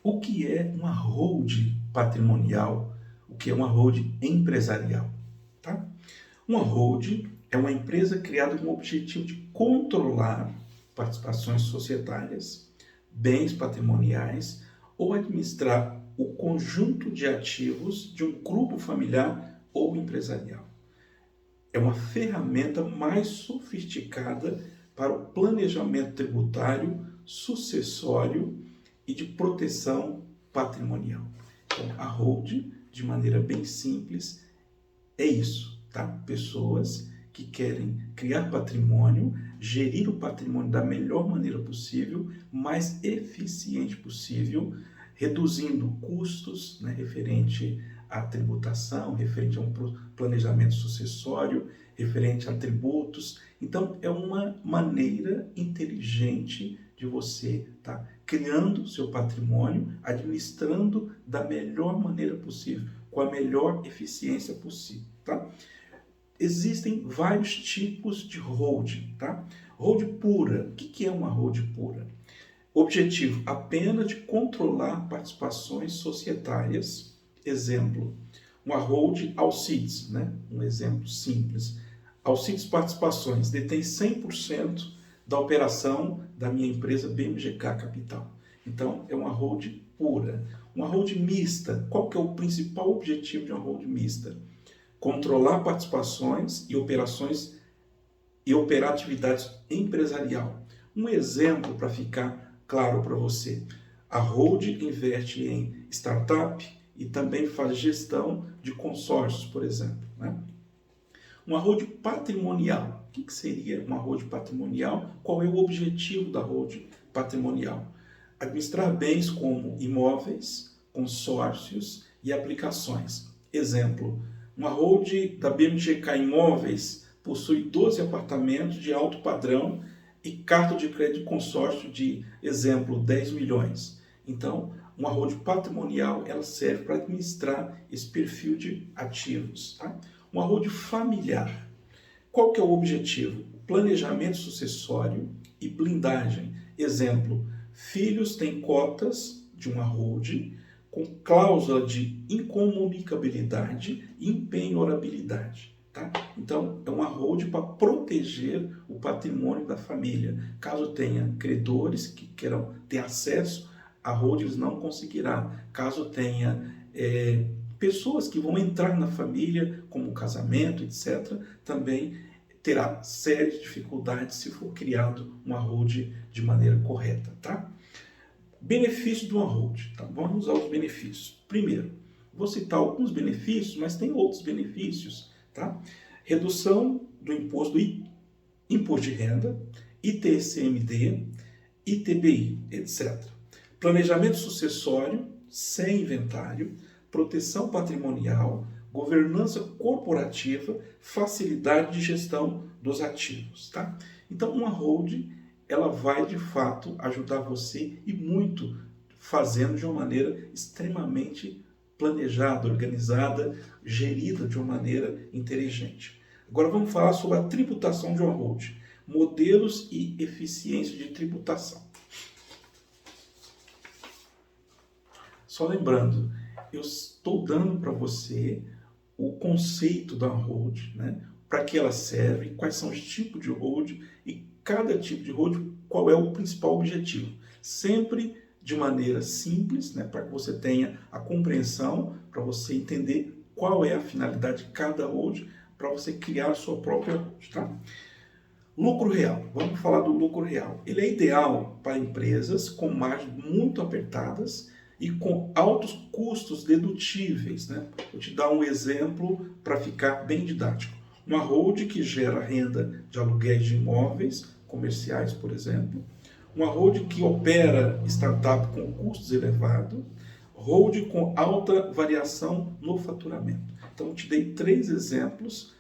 O que é uma holding patrimonial? O que é uma holding empresarial? Tá? Uma holding é uma empresa criada com o objetivo de controlar participações societárias, bens patrimoniais ou administrar o conjunto de ativos de um grupo familiar ou empresarial. É uma ferramenta mais sofisticada para o planejamento tributário, sucessório e de proteção patrimonial. Então, a holding, de maneira bem simples, é isso, tá? Pessoas que querem criar patrimônio, gerir o patrimônio da melhor maneira possível, mais eficiente possível, reduzindo custos, né, referente à tributação, referente a um planejamento sucessório, referente a tributos. Então, é uma maneira inteligente de você estar criando seu patrimônio, administrando da melhor maneira possível, com a melhor eficiência possível. Tá? Existem vários tipos de holding. Tá? Holding pura. O que é uma holding pura? Objetivo apenas de controlar participações societárias. Exemplo, uma holding Alcides, né? Um exemplo simples. Alcides Participações detém 100% da operação da minha empresa BMGK Capital. Então, é uma holding pura. Uma holding mista. Qual que é o principal objetivo de uma holding mista? Controlar participações e operações e operar atividades empresarial. Um exemplo para ficar claro para você. A holding investe em startup e também faz gestão de consórcios, por exemplo. Né? Uma holding patrimonial. O que seria uma holding patrimonial? Qual é o objetivo da holding patrimonial? Administrar bens como imóveis, consórcios e aplicações. Exemplo, uma holding da BMGK Imóveis possui 12 apartamentos de alto padrão e carta de crédito consórcio de, exemplo, 10 milhões. Então, uma holding patrimonial ela serve para administrar esse perfil de ativos. Tá? Uma holding familiar. Qual que é o objetivo? Planejamento sucessório e blindagem. Exemplo, filhos têm cotas de uma holding com cláusula de incomunicabilidade e impenhorabilidade. Tá? Então, é uma holding para proteger o patrimônio da família. Caso tenha credores que queiram ter acesso, a holding eles não conseguirá. Caso tenha pessoas que vão entrar na família, como casamento, etc., também terá sérias dificuldades se for criado uma holding de maneira correta. Tá? Benefício de uma holding. Tá? Vamos aos benefícios. Primeiro, vou citar alguns benefícios, mas tem outros benefícios. Tá? Redução do imposto de renda, ITCMD, ITBI, etc. Planejamento sucessório, sem inventário, proteção patrimonial, governança corporativa, facilidade de gestão dos ativos. Tá? Então, uma holding ela vai, de fato, ajudar você e muito, fazendo de uma maneira extremamente planejada, organizada, gerida de uma maneira inteligente. Agora vamos falar sobre a tributação de uma holding, modelos e eficiência de tributação. Só lembrando, eu estou dando para você o conceito da holding, né? Para que ela serve, quais são os tipos de holding e cada tipo de holding, qual é o principal objetivo. Sempre de maneira simples, né? Para que você tenha a compreensão, para você entender qual é a finalidade de cada holding, para você criar a sua própria holding. Tá? Lucro real. Vamos falar do lucro real. Ele é ideal para empresas com margens muito apertadas e com altos custos dedutíveis. Né? Vou te dar um exemplo para ficar bem didático. Uma holding que gera renda de aluguéis de imóveis comerciais, por exemplo. Uma holding que opera startup com custos elevados. Holding com alta variação no faturamento. Então, eu te dei 3 exemplos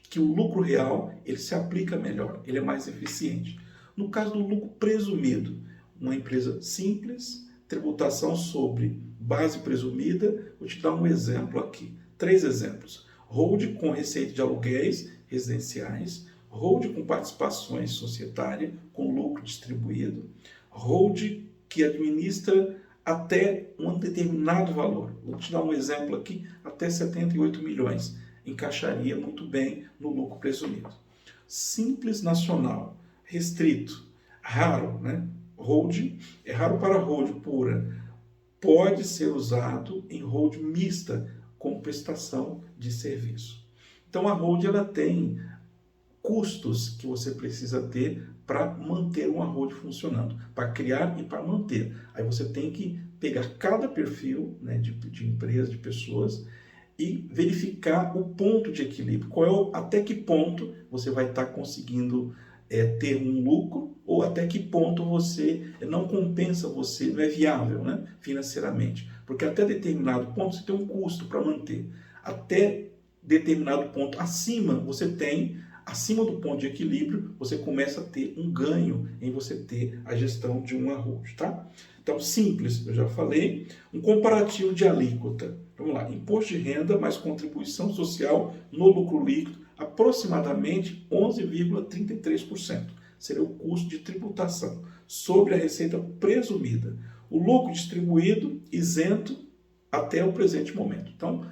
que o lucro real ele se aplica melhor, ele é mais eficiente. No caso do lucro presumido, uma empresa simples, tributação sobre base presumida, vou te dar um exemplo aqui, 3 exemplos. Holding com receita de aluguéis residenciais, holding com participações societárias com lucro distribuído, holding que administra até um determinado valor. Vou te dar um exemplo aqui, até 78 milhões. Encaixaria muito bem no lucro presumido. Simples nacional, restrito, raro, né? Hold, é raro para hold pura. Pode ser usado em hold mista, como prestação de serviço. Então a hold ela tem custos que você precisa ter para manter uma hold funcionando, para criar e para manter. Aí você tem que pegar cada perfil, né, de empresa, de pessoas, e verificar o ponto de equilíbrio. Até que ponto você vai estar conseguindo ter um lucro, ou até que ponto você não compensa você, não é viável, né, financeiramente. Porque até determinado ponto você tem um custo para manter. Até determinado ponto acima acima do ponto de equilíbrio, você começa a ter um ganho em você ter a gestão de uma hold, tá? Então, simples, eu já falei. Um comparativo de alíquota. Vamos lá, imposto de renda mais contribuição social no lucro líquido, aproximadamente 11,33%. Seria o custo de tributação sobre a receita presumida. O lucro distribuído isento até o presente momento. Então,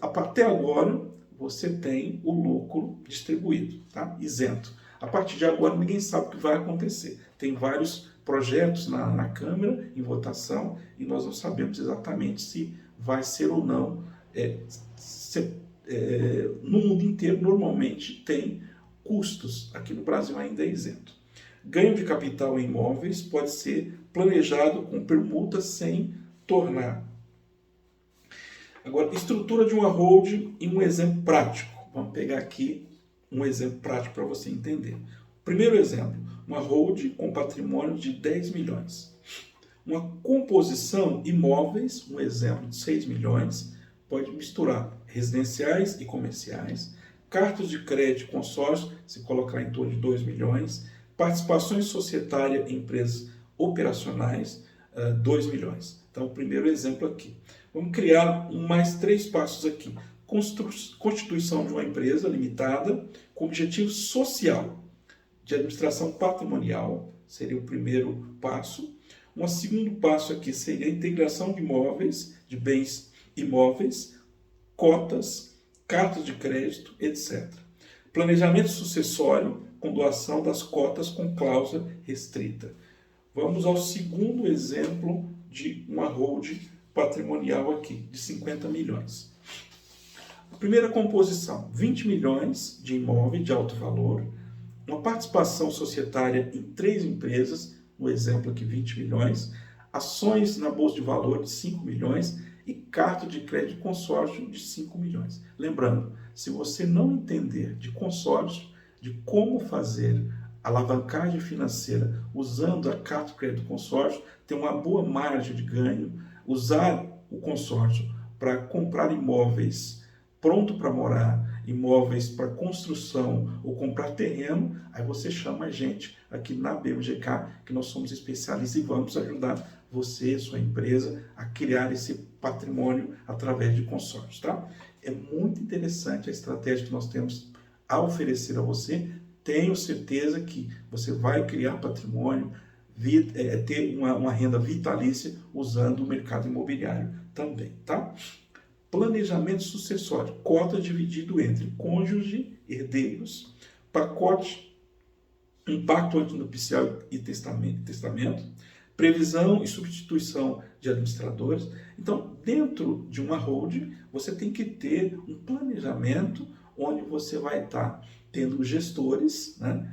até agora, você tem o lucro distribuído, tá? Isento. A partir de agora, ninguém sabe o que vai acontecer. Tem vários projetos na Câmara em votação e nós não sabemos exatamente se vai ser ou não. No mundo inteiro, normalmente, tem custos. Aqui no Brasil ainda é isento. Ganho de capital em imóveis pode ser planejado com permuta sem tornar. Agora, estrutura de uma hold e um exemplo prático. Vamos pegar aqui um exemplo prático para você entender. Primeiro exemplo, uma hold com patrimônio de 10 milhões. Uma composição imóveis, um exemplo de 6 milhões, pode misturar residenciais e comerciais, cartas de crédito consórcio, se colocar em torno de 2 milhões, participações societárias em empresas operacionais, 2 milhões. Então, o primeiro exemplo aqui. Vamos criar mais 3 passos aqui. Constituição de uma empresa limitada com objetivo social de administração patrimonial, seria o primeiro passo. Um segundo passo aqui seria a integração de imóveis, de bens imóveis, cotas, cartas de crédito, etc. Planejamento sucessório com doação das cotas com cláusula restrita. Vamos ao segundo exemplo de uma hold patrimonial aqui, de 50 milhões. A primeira composição, 20 milhões de imóvel de alto valor, uma participação societária em 3 empresas, no exemplo aqui 20 milhões, ações na Bolsa de Valores de 5 milhões e carta de crédito consórcio de 5 milhões. Lembrando, se você não entender de consórcio, de como fazer alavancagem financeira usando a carta de crédito consórcio, tem uma boa margem de ganho, usar o consórcio para comprar imóveis pronto para morar, imóveis para construção ou comprar terreno, aí você chama a gente aqui na BMGK, que nós somos especialistas e vamos ajudar você, sua empresa, a criar esse patrimônio através de consórcios, tá? É muito interessante a estratégia que nós temos a oferecer a você. Tenho certeza que você vai criar patrimônio, ter uma renda vitalícia usando o mercado imobiliário também, tá? Planejamento sucessório, cota dividido entre cônjuge, herdeiros, pacote, impacto antinupcial e testamento, previsão e substituição de administradores. Então, dentro de uma hold, você tem que ter um planejamento onde você vai estar tendo gestores, né?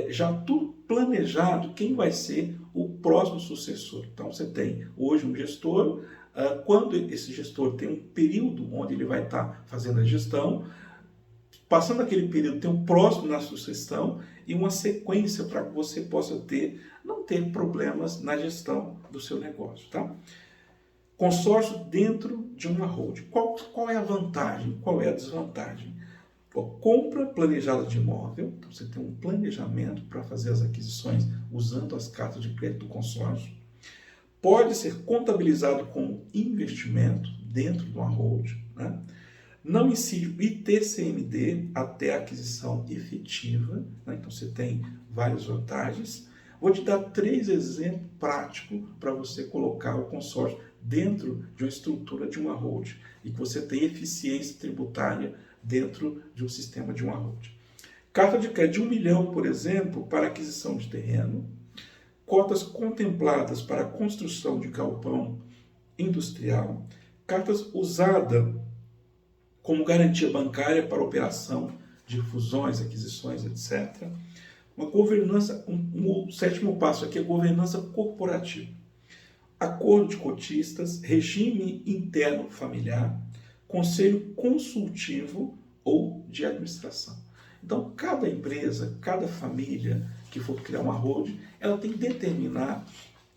Já tudo planejado, quem vai ser o próximo sucessor. Então, você tem hoje um gestor. Quando esse gestor tem um período onde ele vai estar fazendo a gestão, passando aquele período, tem um próximo na sucessão e uma sequência para que você possa não ter problemas na gestão do seu negócio, tá? Consórcio dentro de uma hold. Qual é a vantagem? Qual é a desvantagem? Compra planejada de imóvel, então você tem um planejamento para fazer as aquisições usando as cartas de crédito do consórcio. Pode ser contabilizado como investimento dentro de uma hold, né? Não incide o ITCMD até a aquisição efetiva, né? Então você tem várias vantagens. Vou te dar 3 exemplos práticos para você colocar o consórcio dentro de uma estrutura de uma holding e que você tenha eficiência tributária dentro de um sistema de uma holding. Carta de crédito de 1 milhão, por exemplo, para aquisição de terreno, cotas contempladas para a construção de galpão industrial, cartas usadas como garantia bancária para operação de fusões, aquisições, etc. Uma governança, o sétimo passo aqui é governança corporativa. Acordo de cotistas, regime interno familiar, conselho consultivo ou de administração. Então, cada empresa, cada família que for criar uma holding, ela tem que determinar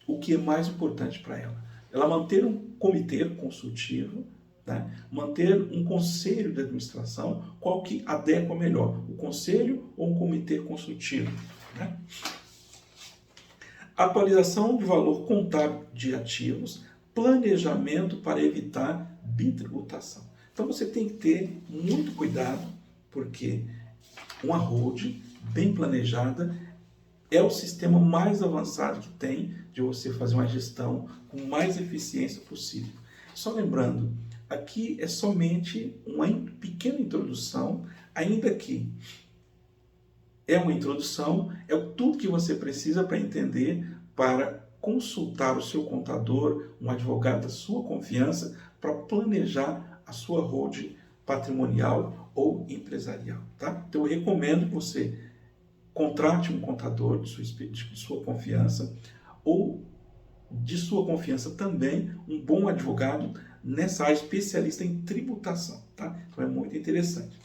o que é mais importante para ela. Ela manter um comitê consultivo, né? Manter um conselho de administração, qual que adequa melhor, o conselho ou um comitê consultivo. Né? Atualização do valor contábil de ativos, planejamento para evitar bitributação. Então você tem que ter muito cuidado, porque uma holding bem planejada é o sistema mais avançado que tem de você fazer uma gestão com mais eficiência possível. Só lembrando, aqui é somente uma pequena introdução, ainda que é uma introdução, é tudo que você precisa para entender, para consultar o seu contador, um advogado da sua confiança, para planejar a sua holding patrimonial ou empresarial. Tá? Então eu recomendo que você contrate um contador de sua confiança ou de sua confiança também um bom advogado nessa área especialista em tributação. Tá? Então é muito interessante.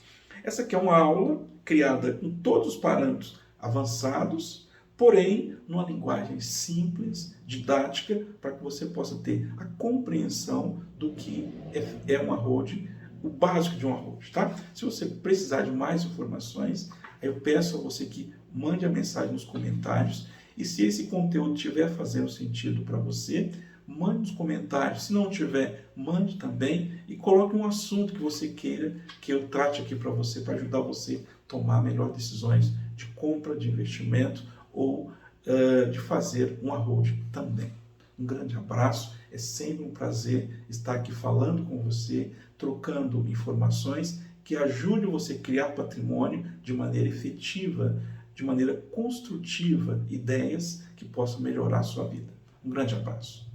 Essa aqui é uma aula criada com todos os parâmetros avançados, porém numa linguagem simples, didática, para que você possa ter a compreensão do que é uma holding, o básico de uma holding. Tá? Se você precisar de mais informações, eu peço a você que mande a mensagem nos comentários, e se esse conteúdo estiver fazendo sentido para você, mande nos comentários. Se não tiver, mande também e coloque um assunto que você queira que eu trate aqui para você, para ajudar você a tomar melhores decisões de compra, de investimento ou de fazer uma holding também. Um grande abraço, é sempre um prazer estar aqui falando com você, trocando informações que ajudem você a criar patrimônio de maneira efetiva, de maneira construtiva, ideias que possam melhorar a sua vida. Um grande abraço.